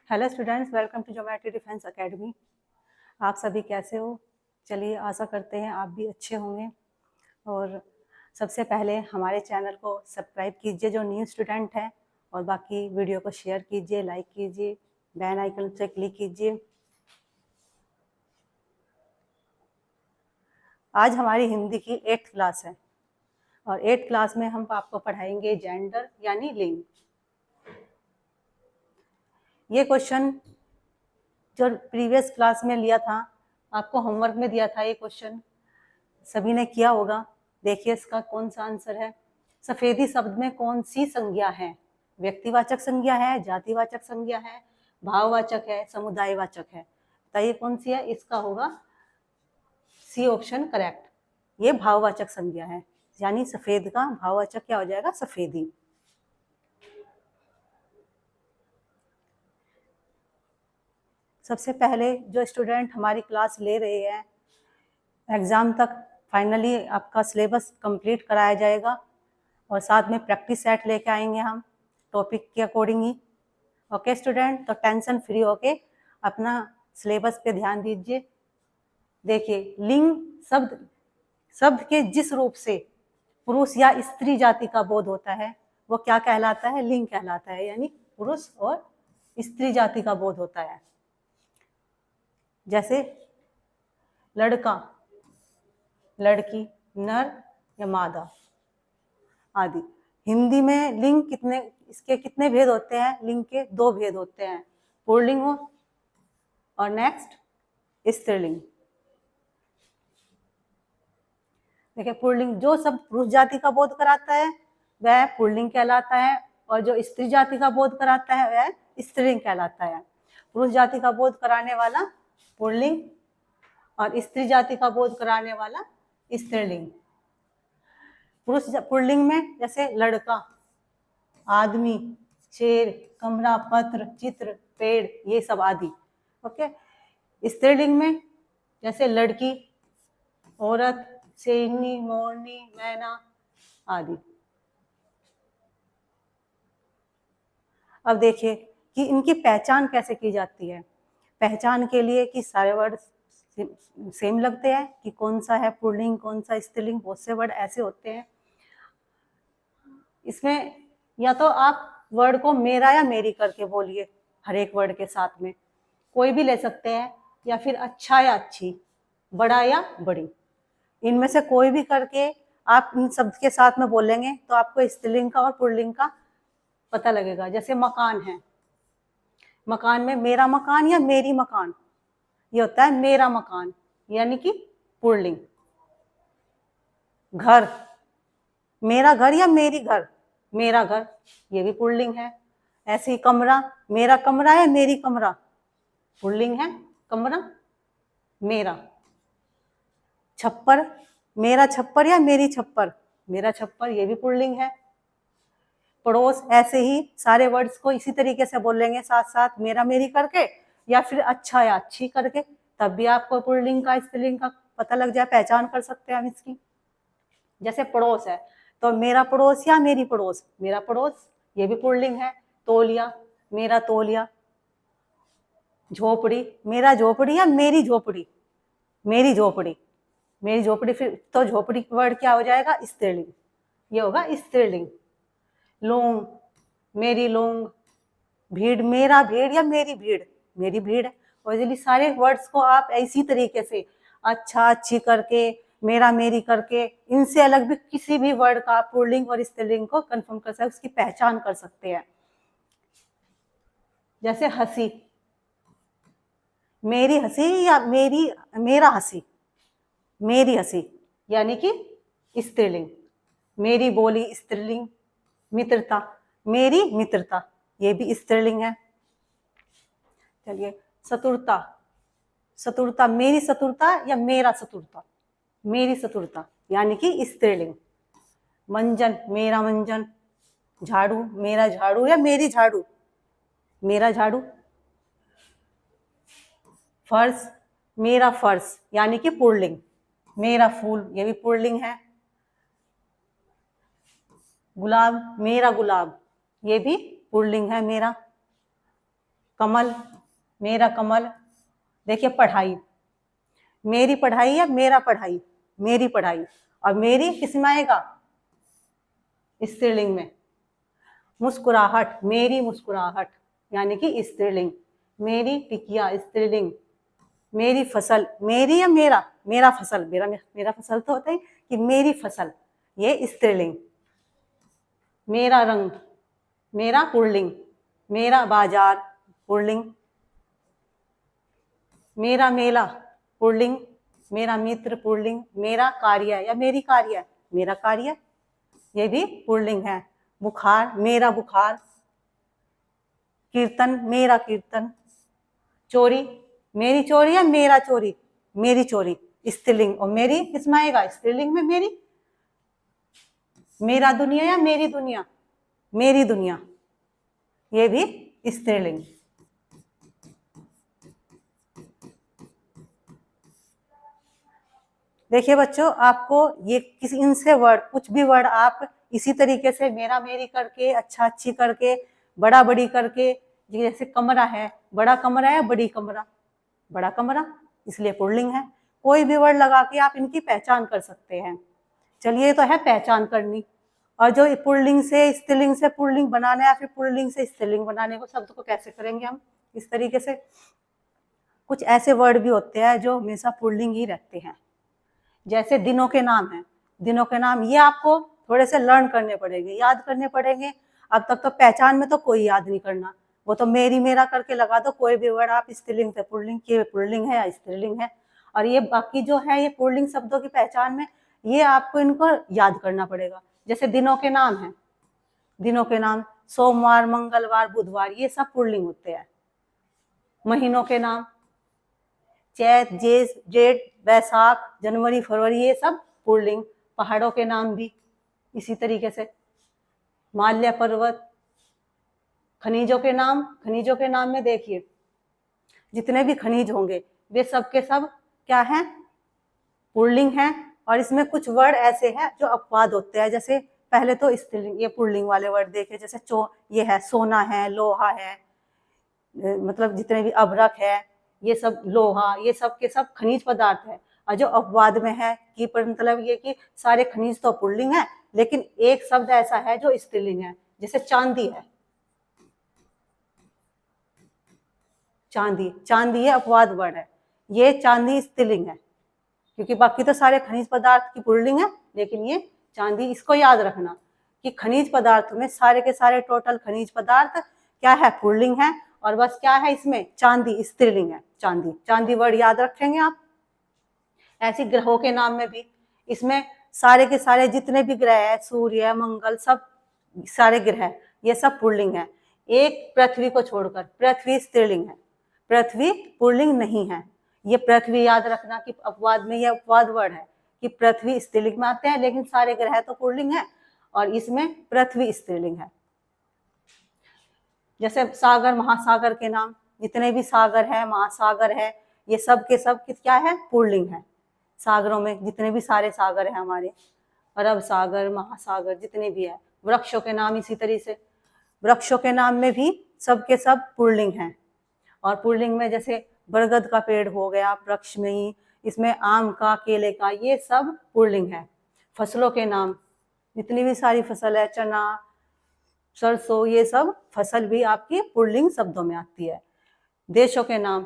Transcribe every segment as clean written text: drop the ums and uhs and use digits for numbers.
Hello students, welcome to geometry defence academy. आप सभी कैसे हो? चलिए, आशा करते हैं आप भी अच्छे होंगे। और सबसे पहले हमारे चैनल को सब्सक्राइब कीजिए जो न्यू स्टूडेंट है, और बाकी वीडियो को शेयर कीजिए, लाइक कीजिए, बेल आइकन से क्लिक कीजिए। आज हमारी हिंदी की 8th क्लास है, और 8th क्लास में हम आपको पढ़ाएंगे जेंडर यानी लिंग। ये क्वेश्चन जो प्रीवियस क्लास में लिया था, आपको होमवर्क में दिया था, ये क्वेश्चन सभी ने किया होगा। देखिए इसका कौन सा आंसर है। सफेदी शब्द में कौन सी संज्ञा है? व्यक्तिवाचक संज्ञा है, जातिवाचक संज्ञा है, भाववाचक है, समुदायवाचक है? बताइए कौन सी है। इसका होगा सी ऑप्शन करेक्ट। ये भाववाचक संज्ञा है, यानी सफेद का भाववाचक क्या हो जाएगा? सफेदी। सबसे पहले जो स्टूडेंट हमारी क्लास ले रहे हैं, एग्जाम तक फाइनली आपका सिलेबस कंप्लीट कराया जाएगा, और साथ में प्रैक्टिस सेट लेके आएंगे हम टॉपिक के अकॉर्डिंग ही। ओके स्टूडेंट, तो टेंशन फ्री होके अपना सिलेबस पे ध्यान दीजिए। देखिए, लिंग शब्द के जिस रूप से पुरुष या स्त्री जाति का बोध होता है वो क्या कहलाता है? लिंग कहलाता है, यानी पुरुष और स्त्री जाति का बोध होता है। जैसे लड़का, लड़की, नर या मादा आदि। हिंदी में लिंग इसके कितने भेद होते हैं? लिंग के 2 भेद होते हैं, पुल्लिंग और नेक्स्ट स्त्रीलिंग। देखिए, पुल्लिंग जो सब पुरुष जाति का बोध कराता है वह पुल्लिंग कहलाता है, और जो स्त्री जाति का बोध कराता है वह स्त्रीलिंग कहलाता है। पुरुष जाति का बोध कराने वाला पुल्लिंग और स्त्री जाति का बोध कराने वाला स्त्रीलिंग। पुल्लिंग में जैसे लड़का, आदमी, शेर, कमरा, पत्र, चित्र, पेड़, ये सब आदि। ओके। स्त्रीलिंग में जैसे लड़की, औरत, शेरनी, मोरनी, मैना आदि। अब देखिए कि इनकी पहचान कैसे की जाती है। पहचान के लिए कि सारे वर्ड सेम लगते हैं, कि कौन सा है पुल्लिंग, कौन सा स्त्रीलिंग, बहुत से वर्ड ऐसे होते हैं। इसमें या तो आप वर्ड को मेरा या मेरी करके बोलिए, हर एक वर्ड के साथ में कोई भी ले सकते हैं, या फिर अच्छा या अच्छी, बड़ा या बड़ी, इनमें से कोई भी करके आप इन शब्द के साथ में बोलेंगे तो आपको स्त्रीलिंग का और पुल्लिंग का पता लगेगा। जैसे मकान है, मकान में मेरा मकान या मेरी मकान, ये होता है मेरा मकान, यानी कि पुल्लिंग। घर, मेरा घर या मेरी घर, मेरा घर, ये भी पुल्लिंग है। ऐसे ही कमरा, मेरा कमरा या मेरी कमरा, पुल्लिंग है, कमरा, मेरा। छप्पर, मेरा छप्पर या मेरी छप्पर, मेरा छप्पर, ये भी पुल्लिंग है। पड़ोस, ऐसे ही सारे वर्ड्स को इसी तरीके से बोलेंगे साथ साथ, मेरा मेरी करके या फिर अच्छा या अच्छी करके, तब भी आपको पुल्लिंग का स्त्रीलिंग का पता लग जाए, पहचान कर सकते हैं हम इसकी। जैसे पड़ोस है तो मेरा पड़ोस या मेरी पड़ोस, मेरा पड़ोस, ये भी पुल्लिंग है। तौलिया, मेरा तौलिया। झोपड़ी, मेरा झोपड़ी या मेरी झोपड़ी, मेरी झोपड़ी, मेरी झोपड़ी, फिर तो झोपड़ी वर्ड क्या हो जाएगा? स्त्रीलिंग, ये होगा स्त्रीलिंग। लोंग, मेरी लोंग। भीड़, मेरा भीड़ या मेरी भीड़, मेरी भीड़ है। और इसलिए सारे वर्ड्स को आप इसी तरीके से अच्छा अच्छी करके, मेरा मेरी करके, इनसे अलग भी किसी भी वर्ड का पुल्लिंग और स्त्रीलिंग को कंफर्म कर सकते, उसकी पहचान कर सकते हैं। जैसे हंसी, मेरी हंसी या मेरा हंसी, मेरी हंसी, यानी कि स्त्रीलिंग। मेरी बोली, स्त्रीलिंग। मित्रता, मेरी मित्रता, ये भी स्त्रीलिंग है। चलिए, चतुरता, चतुरता, मेरी चतुरता या मेरा चतुरता, मेरी चतुरता, यानी कि स्त्रीलिंग। मंजन, मेरा मंजन। झाड़ू, मेरा झाड़ू या मेरी झाड़ू, मेरा झाड़ू। फर्श, मेरा फर्श, यानी कि पुल्लिंग। मेरा फूल, ये भी पुल्लिंग है। गुलाब, मेरा गुलाब, ये भी पुल्लिंग है, मेरा। कमल, मेरा कमल। देखिए पढ़ाई, मेरी पढ़ाई या मेरा पढ़ाई, मेरी पढ़ाई। और मेरी किस में आएगा? स्त्रीलिंग में। मुस्कुराहट, मेरी मुस्कुराहट, यानी कि स्त्रीलिंग। मेरी टिकिया, स्त्रीलिंग। मेरी फसल, मेरी या मेरा? मेरा फसल, मेरा फसल तो होता है कि मेरी फसल, ये स्त्रीलिंग। मेरा रंग, मेरा पुल्लिंग। मेरा बाजार, पुल्लिंग। मेरा मेला, पुल्लिंग। मेरा मित्र, पुल्लिंग। मेरा कार्य या मेरी कार्य, मेरा कार्य, ये भी पुल्लिंग है। बुखार, मेरा बुखार। कीर्तन, मेरा कीर्तन। चोरी, मेरी चोरी या मेरा चोरी? मेरी चोरी, स्त्रीलिंग। और मेरी किसमें आएगा? स्त्रीलिंग में मेरी। मेरा दुनिया या मेरी दुनिया? मेरी दुनिया, ये भी स्त्रीलिंग। देखिए बच्चों, आपको ये किसी इनसे वर्ड, कुछ भी वर्ड आप इसी तरीके से मेरा मेरी करके, अच्छा अच्छी करके, बड़ा बड़ी करके, जैसे कमरा है, बड़ा कमरा है, बड़ी कमरा, बड़ा कमरा, इसलिए पुल्लिंग है। कोई भी वर्ड लगा के आप इनकी पहचान कर सकते हैं। चलिए, तो है पहचान करनी। और जो पुल्लिंग से स्त्रीलिंग से पुल्लिंग बनाना है या फिर पुल्लिंग से स्त्रीलिंग बनाने को, शब्द को कैसे करेंगे हम? इस तरीके से कुछ ऐसे वर्ड भी होते हैं जो हमेशा पुल्लिंग ही रहते हैं। जैसे दिनों के नाम है, दिनों के नाम, ये आपको थोड़े से लर्न करने पड़ेंगे, याद करने पड़ेंगे। अब तक तो पहचान में तो कोई याद नहीं करना, वो तो मेरी मेरा करके लगा दो। कोई भी वर्ड आप स्त्रीलिंग से पुल्लिंग की, पुल्लिंग है या स्त्रीलिंग है। और ये बाकी जो है ये पुल्लिंग शब्दों की पहचान में, ये आपको इनको याद करना पड़ेगा। जैसे दिनों के नाम है, दिनों के नाम सोमवार, मंगलवार, बुधवार, ये सब पुल्लिंग होते हैं। महीनों के नाम चैत, जेठ, बैसाख, जनवरी, फरवरी, ये सब पुल्लिंग। पहाड़ों के नाम भी इसी तरीके से, हिमालय पर्वत। खनिजों के नाम, खनिजों के नाम में देखिए जितने भी खनिज होंगे वे सब के सब क्या हैं? पुल्लिंग हैं। और इसमें कुछ वर्ड ऐसे हैं जो अपवाद होते हैं। जैसे पहले तो स्त्रीलिंग, ये पुल्लिंग वाले वर्ड देखे, जैसे ये है सोना है, लोहा है, मतलब जितने भी अभ्रक है, ये सब लोहा, ये सब के सब खनिज पदार्थ है। और जो अपवाद में है कि मतलब ये कि सारे खनिज तो पुल्लिंग है, लेकिन एक शब्द ऐसा है जो स्त्रीलिंग है। जैसे चांदी है, चांदी, चांदी ये अपवाद वर्ड है, ये चांदी स्त्रीलिंग है, क्योंकि बाकी तो सारे खनिज पदार्थ की पुल्लिंग है, लेकिन ये चांदी। इसको याद रखना कि खनिज पदार्थ में सारे के सारे टोटल खनिज पदार्थ क्या है? पुल्लिंग है। और बस क्या है इसमें? चांदी स्त्रीलिंग है। चांदी, चांदी वर्ड याद रखेंगे आप। ऐसे ग्रहों के नाम में भी, इसमें सारे के सारे जितने भी ग्रह है, सूर्य, मंगल, सब सारे ग्रह, ये सब पुल्लिंग है। एक पृथ्वी को छोड़कर, पृथ्वी स्त्रीलिंग है, पृथ्वी पुल्लिंग नहीं है। ये पृथ्वी याद रखना कि अपवाद में, ये अपवाद वर्ड है कि पृथ्वी स्त्रीलिंग में आते हैं, लेकिन सारे ग्रह तो पुल्लिंग है और इसमें पृथ्वी स्त्रीलिंग है। जैसे सागर, महासागर के नाम, जितने भी सागर है, महासागर है, ये सब के सब क्या है? पुल्लिंग है। सागरों में जितने भी सारे सागर है हमारे, अरब सागर, महासागर, जितने भी है। वृक्षों के नाम इसी तरीके से, वृक्षों के नाम में भी सब के सब पुल्लिंग हैं। और पुल्लिंग में जैसे बरगद का पेड़ हो गया, वृक्ष में ही, इसमें आम का, केले का, ये सब पुल्लिंग है। फसलों के नाम, जितनी भी सारी फसल है, चना, सरसों, ये सब फसल भी आपकी पुल्लिंग शब्दों में आती है। देशों के नाम,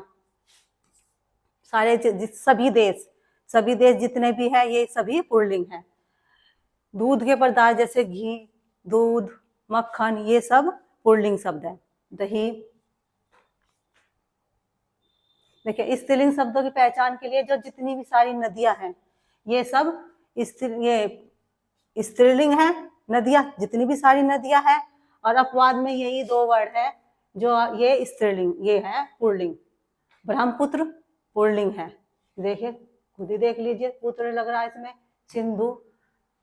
सारे सभी देश जितने भी है, ये सभी पुल्लिंग है। दूध के पदार्थ जैसे घी, दूध, मक्खन, ये सब पुल्लिंग शब्द है। दही। देखिए, स्त्रीलिंग शब्दों की पहचान के लिए जो जितनी भी सारी नदियां हैं, ये सब ये स्त्रीलिंग है। नदियां, जितनी भी सारी नदियां हैं। और अपवाद में यही दो वर्ड है जो ये स्त्रीलिंग, ये है पुल्लिंग। ब्रह्मपुत्र पुल्लिंग है, देखिए खुद ही देख लीजिए, पुत्र लग रहा है इसमें। सिंधु,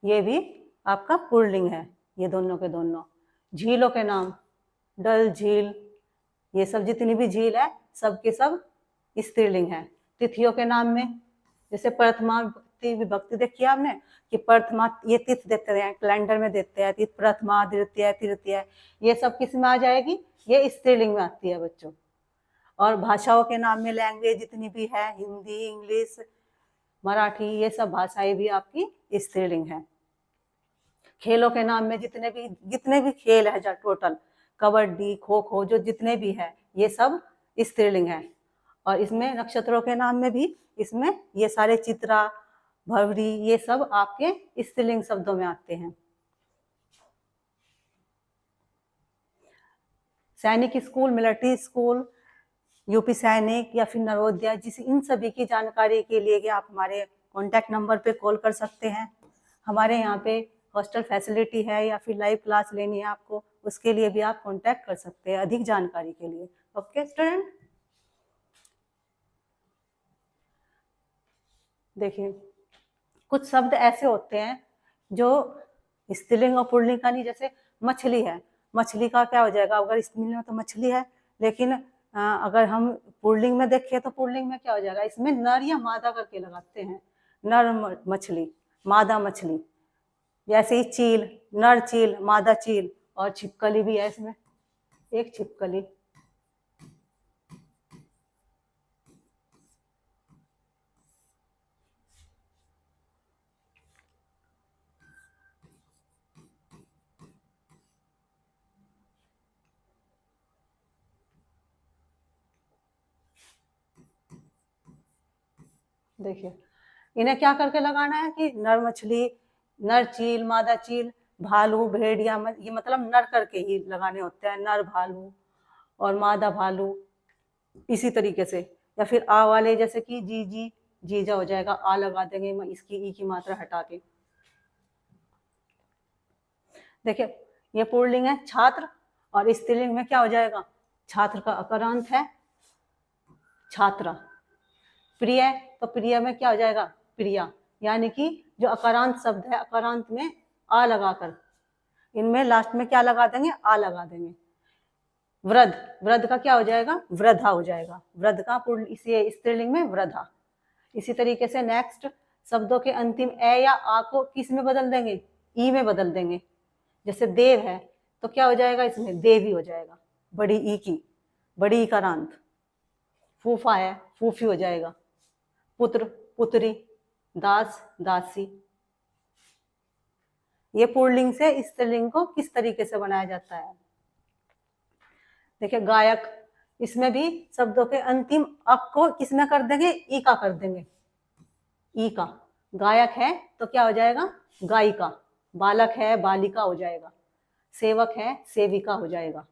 ये भी आपका पुल्लिंग है, ये दोनों के दोनों। झीलों के नाम, डल झील, ये सब जितनी भी झील है, सब के सब स्त्रीलिंग है। तिथियों के नाम में जैसे प्रथमा विभक्ति देखी आपने कि प्रथमा, ये तिथि देते हैं, कैलेंडर में देते हैं तिथि, प्रथमा, द्वितीय, तृतीय, ये सब किस में आ जाएगी? ये स्त्रीलिंग में आती है बच्चों। और भाषाओं के नाम में लैंग्वेज जितनी भी है, हिंदी, इंग्लिश, मराठी, ये सब भाषाएं भी आपकी स्त्रीलिंग है। खेलों के नाम में जितने भी खेल है, टोटल कबड्डी, खो खो, जो जितने भी है, ये सब स्त्रीलिंग है। और इसमें नक्षत्रों के नाम में भी इसमें ये सारे चित्रा, भवरी, ये सब आपके स्त्रीलिंग शब्दों में आते हैं। सैनिक स्कूल, मिलिट्री स्कूल, यूपी सैनिक या फिर नवोदय, इन सभी की जानकारी के लिए आप हमारे कॉन्टैक्ट नंबर पे कॉल कर सकते हैं। हमारे यहाँ पे हॉस्टल फैसिलिटी है या फिर लाइव क्लास लेनी है आपको, उसके लिए भी आप कॉन्टैक्ट कर सकते हैं अधिक जानकारी के लिए। ओके स्टूडेंट, देखिए कुछ शब्द ऐसे होते हैं जो स्त्रीलिंग और पुल्लिंग का नहीं, जैसे मछली है, मछली का क्या हो जाएगा, अगर स्त्रीलिंग में तो मछली है, लेकिन अगर हम पुल्लिंग में देखें तो पुल्लिंग में क्या हो जाएगा, इसमें नर या मादा करके लगाते हैं, नर मछली, मादा मछली। जैसे ही चील, नर चील, मादा चील, और छिपकली भी है इसमें, एक छिपकली। देखिए इन्हें क्या करके लगाना है कि नर मछली, नर चील, मादा चील, भालू, भेड़िया, ये मतलब नर करके ही लगाने होते हैं, नर भालू और मादा भालू, इसी तरीके से। या फिर आ वाले, जैसे कि जीजी, जीजा हो जाएगा, आ लगा देंगे इसकी ई की मात्रा हटा के। देखिए ये पुल्लिंग है छात्र, और स्त्रीलिंग में क्या हो जाएगा, छात्र का अकारांत है छात्रा। प्रिय, तो प्रिय में क्या हो जाएगा, प्रिया, यानी कि जो अकारांत शब्द है, अकारांत में आ लगाकर इनमें लास्ट में क्या लगा देंगे, आ लगा देंगे। वृद्ध, वृद्ध का क्या हो जाएगा, वृद्धा हो जाएगा, वृद्ध का इसी स्त्रीलिंग में वृद्धा। इसी तरीके से नेक्स्ट शब्दों के अंतिम ए या आ को किस में बदल देंगे, ई में बदल देंगे। जैसे देव है तो क्या हो जाएगा, इसमें देवी हो जाएगा, बड़ी ई की, बड़ी इकारांत। फूफा है, फूफी हो जाएगा। पुत्र, पुत्री, दास, दासी। ये पुल्लिंग से स्त्रीलिंग को किस तरीके से बनाया जाता है। देखिए गायक, इसमें भी शब्दों के अंतिम अक को किसमें कर देंगे, ई का कर देंगे, ई का। गायक है तो क्या हो जाएगा, गायिका। बालक है, बालिका हो जाएगा। सेवक है, सेविका हो जाएगा।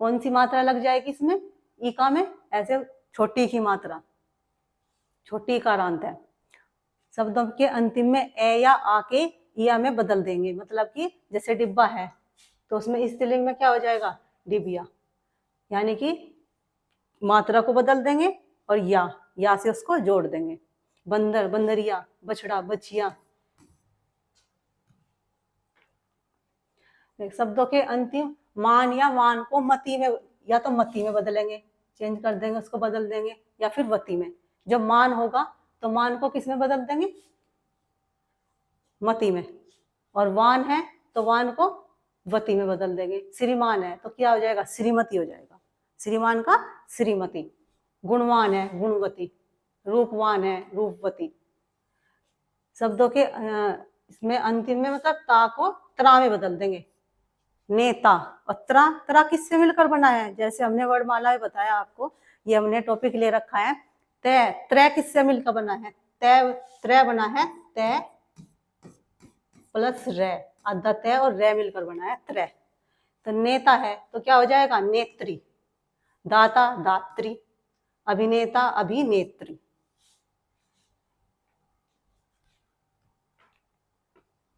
कौन सी मात्रा लग जाएगी इसमें, ई का में, ऐसे छोटी की मात्रा, छोटी इकारांत है। शब्दों के अंतिम में ए या आ के या में बदल देंगे, मतलब कि जैसे डिब्बा है तो उसमें स्त्रीलिंग में क्या हो जाएगा, डिबिया, यानी कि मात्रा को बदल देंगे और या से उसको जोड़ देंगे। बंदर, बंदरिया, बछड़ा, बछिया। शब्दों के अंतिम मान या वान को मती में, या तो मती में बदलेंगे, चेंज कर देंगे, उसको बदल देंगे, या फिर वती में। जब मान होगा तो मान को किस में बदल देंगे, मती में, और वान है तो वान को वती में बदल देंगे। श्रीमान है तो क्या हो जाएगा, श्रीमती हो जाएगा, श्रीमान का श्रीमती। गुणवान है, गुणवती। रूपवान है, रूपवती। शब्दों के इसमें अंतिम में मतलब ता को त्रा में बदल देंगे, नेता। और त्रा, त्रा किससे मिलकर बना है, जैसे हमने वर्णमाला में बताया आपको, ये हमने टॉपिक ले रखा है। तय, त्रय किससे मिलकर बना है, तय, त्रय बना है, तय प्लस रे, आधा तय और रे मिलकर बना है त्रय। तो नेता है तो क्या हो जाएगा, नेत्री। दाता, दात्री। अभिनेता, अभिनेत्री।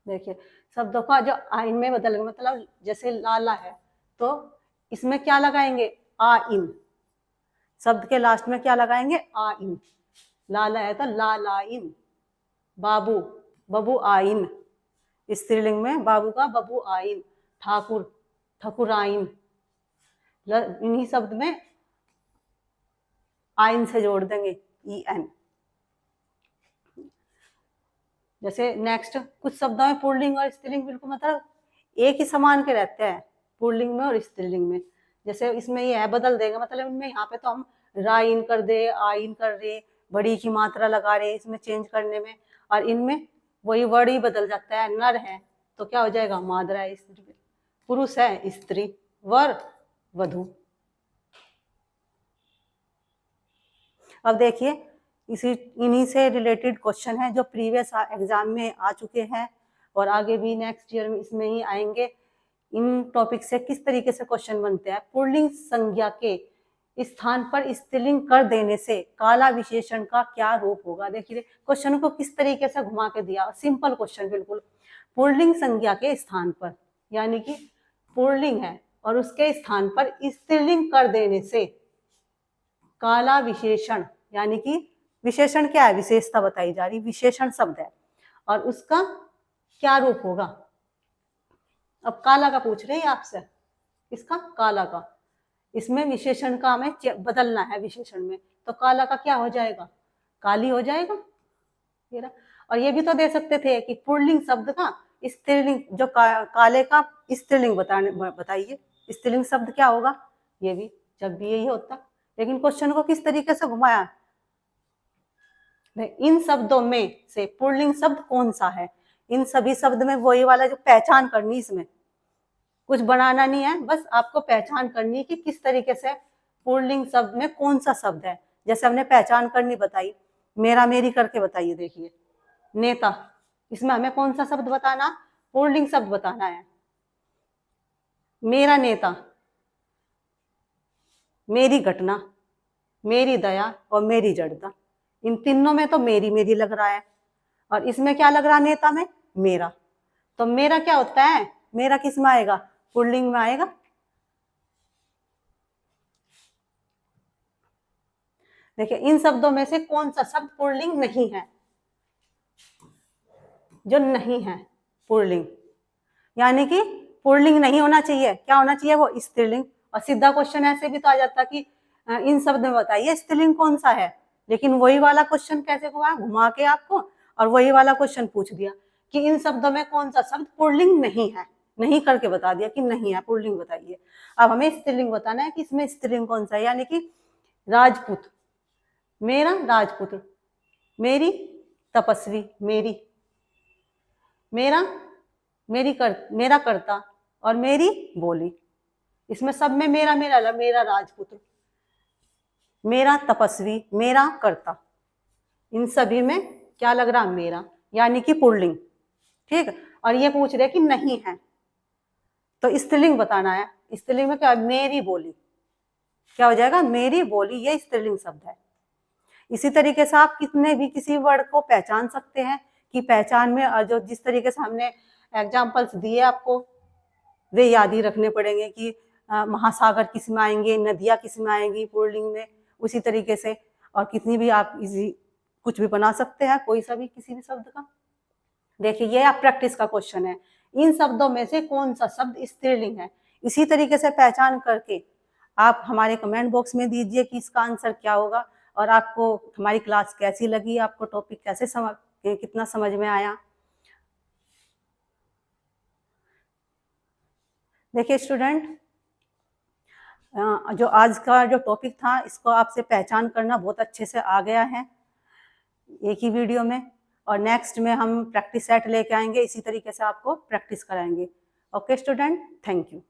देखिए शब्दों का जो आइन में बदल, मतलब जैसे लाला है तो इसमें क्या लगाएंगे, आ इन। शब्द के लास्ट में क्या लगाएंगे, आ इन। लाला है तो ला ला इन। बाबू, बबू आइन। स्त्रीलिंग में बाबू का बबू आइन। ठाकुर, ठकुराइन। इन्हीं शब्द में आइन से जोड़ देंगे, ई एन। जैसे नेक्स्ट कुछ शब्दों में पुल्लिंग और स्त्रीलिंग बिल्कुल मतलब एक ही समान के रहते हैं, पुल्लिंग में और स्त्रीलिंग में। जैसे इसमें ये है बदल देंगे, मतलब इनमें यहाँ पे तो हम रा इन कर दे, आ इन कर रहे, बड़ी की मात्रा लगा रहे इसमें चेंज करने में, और इनमें वही वर्ड ही बदल जाता है। नर है तो क्या हो जाएगा मादरा है, स्त्री, पुरुष है स्त्री, वर वधु। अब देखिए इन्हीं से रिलेटेड क्वेश्चन है जो प्रीवियस एग्जाम में आ चुके हैं और आगे भी नेक्स्ट ईयर में इसमें ही आएंगे। इन टॉपिक से किस तरीके से क्वेश्चन बनते हैं। पुल्लिंग संज्ञा के स्थान पर स्त्रीलिंग कर देने से काला विशेषण का क्या रूप होगा। देखिए क्वेश्चन को किस तरीके से घुमा के दिया, सिंपल क्वेश्चन बिल्कुल। पुल्लिंग संज्ञा के स्थान पर, यानी कि पुल्लिंग है और उसके स्थान पर स्त्रीलिंग कर देने से काला विशेषण, यानी कि विशेषण क्या है, विशेषता बताई जा रही, विशेषण शब्द है और उसका क्या रूप होगा। अब काला का पूछ रहे हैं आपसे, इसका काला का, इसमें विशेषण का हमें बदलना है विशेषण में, तो काला का क्या हो जाएगा, काली हो जाएगा। और ये भी तो दे सकते थे कि पुल्लिंग शब्द का स्त्रीलिंग, जो काले का स्त्रीलिंग बताइए, स्त्रीलिंग शब्द क्या होगा, ये भी जब भी यही होता। लेकिन क्वेश्चन को किस तरीके से घुमाया, इन शब्दों में से पुल्लिंग शब्द कौन सा है। इन सभी शब्द में वही वाला जो पहचान करनी, इसमें कुछ बनाना नहीं है, बस आपको पहचान करनी है कि किस तरीके से पुल्लिंग शब्द में कौन सा शब्द है। जैसे हमने पहचान करनी बताई, मेरा मेरी करके बताइए। देखिए नेता, इसमें हमें कौन सा शब्द बताना, पुल्लिंग शब्द बताना है। मेरा नेता, मेरी घटना, मेरी दया और मेरी जड़ता, इन तीनों में तो मेरी मेरी लग रहा है और इसमें क्या लग रहा है, नेता में मेरा। तो मेरा क्या होता है, मेरा किस में आएगा, पुल्लिंग में आएगा। देखिए इन शब्दों में से कौन सा शब्द पुल्लिंग नहीं है, जो नहीं है पुल्लिंग, यानी कि पुल्लिंग नहीं होना चाहिए, क्या होना चाहिए, वो स्त्रीलिंग। और सीधा क्वेश्चन ऐसे भी तो आ जाता कि इन शब्द में बताइए स्त्रीलिंग कौन सा है, लेकिन वही वाला क्वेश्चन कैसे हुआ, घुमा के आपको और वही वाला क्वेश्चन पूछ दिया कि इन शब्दों में कौन सा शब्द पुल्लिंग नहीं है, नहीं करके बता दिया कि नहीं है, पुल्लिंग बताइए। अब हमें स्त्रीलिंग बताना है कि इसमें स्त्रीलिंग कौन सा है, यानी कि राजपूत, मेरा राजपुत्र, मेरी तपस्वी, मेरी, मेरा, मेरा कर्ता और मेरी बोली। इसमें सब में मेरा मेरा, मेरा राजपुत्र, मेरा तपस्वी, मेरा कर्ता, इन सभी में क्या लग रहा, मेरा, यानी कि पुल्लिंग। ठीक, और ये पूछ रहे कि नहीं है तो स्त्रीलिंग बताना है। स्त्रीलिंग में क्या, मेरी बोली, क्या हो जाएगा, मेरी बोली, ये स्त्रीलिंग शब्द है। इसी तरीके से आप कितने भी किसी वर्ड को पहचान सकते हैं कि पहचान में जो जिस तरीके से हमने एग्जाम्पल्स दिए आपको वे याद ही रखने पड़ेंगे कि महासागर किस में आएंगे, नदियाँ किस में आएंगी पुल्लिंग में, उसी तरीके से। और कितनी भी आप इजी कुछ भी बना सकते हैं, कोई सा भी किसी भी शब्द का। देखिए ये आप प्रैक्टिस का क्वेश्चन है, इन शब्दों में से कौन सा शब्द स्त्रीलिंग है। इसी तरीके से पहचान करके आप हमारे कमेंट बॉक्स में दीजिए कि इसका आंसर क्या होगा और आपको हमारी क्लास कैसी लगी, आपको टॉपिक कैसे कितना समझ में आया। देखिए स्टूडेंट, जो आज का जो टॉपिक था इसको आपसे पहचान करना बहुत अच्छे से आ गया है एक ही वीडियो में, और नेक्स्ट में हम प्रैक्टिस सेट लेके आएंगे, इसी तरीके से आपको प्रैक्टिस कराएंगे। Okay student, thank you.